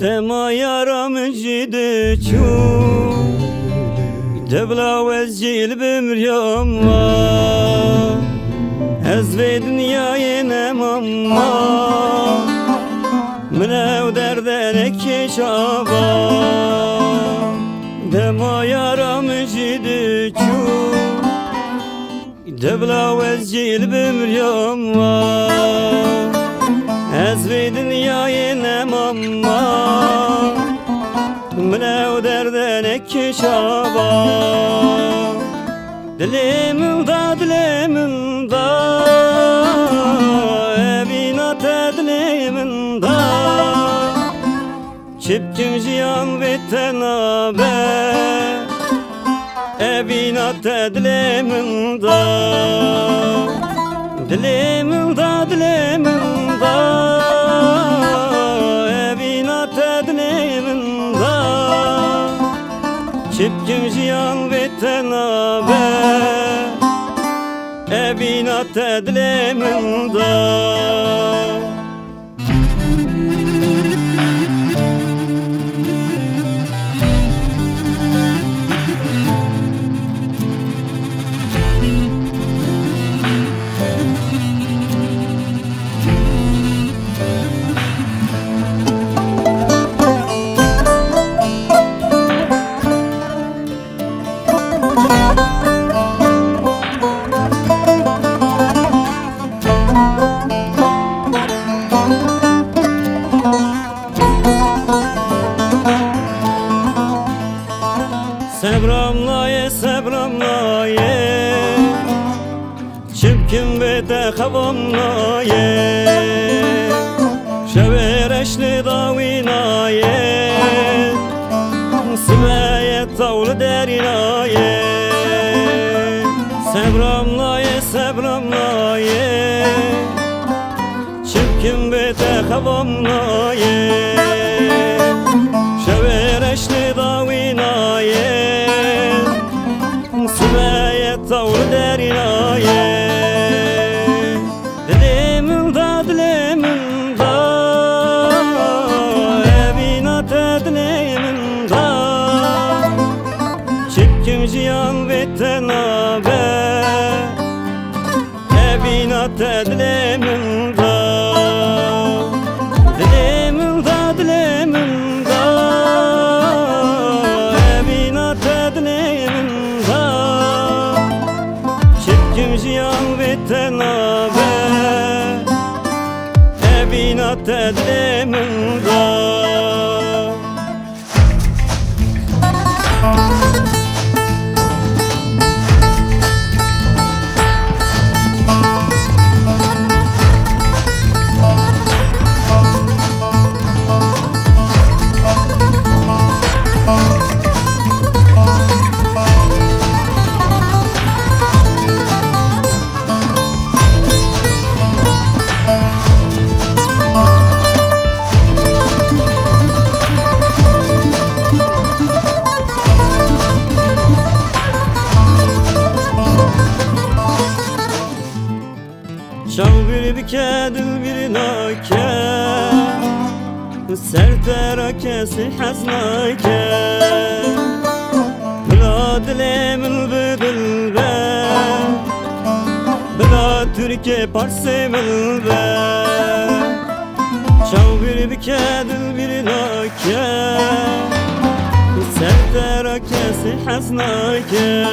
دما يارم جدتشو دبلا وزجيل بمريم هزفي دنياي نماما منو دردنك شابا دما يارم جدتشو دبلا وزجيل بمريم هزفي دنياي نماما منو دردنك شابا دليمن دا بينات دليمن دا شبكن جيان بتنابه بينات دليمن دا دليمن دا بينات دليمن دا شبكن جيان بتنابه بينات دليمن دا Sebramlaye Çimkin bete xavamlaye Şevereşli davinaye Siveye tavlı derinaye Sebramlaye Çimkin bete xavamlaye Şevereşli davinaye Siveye tavlı derinaye Dilimin da Ebinat dilimin da Çipkim jiyan vetenabe Ebinat dilimin da Dilimin da Ebinat dilimin da Çipkim jiyan vetenabe Ebinat dilimin da Şav bir dil bir nake Serterakesi haznake Bila dilimin bidilbe Bila Türkiye parsimilbe Şav bir dil bir nake Serterakesi haznake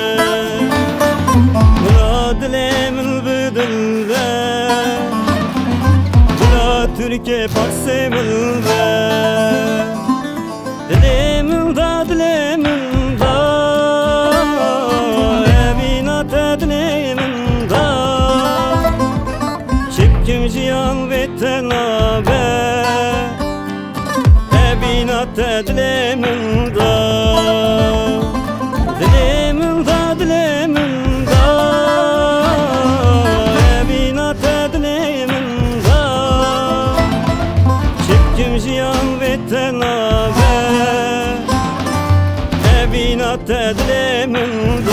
Bila dilimin bidilbe Türkiye parsimilbe Dilimin da Ebinat dilimin da Çipkim jiyan vetenabe Ebinat dilimin da Dilimin da Ebinat dilimin da Çipkim jiyan vetenabe Ebinat dilimin da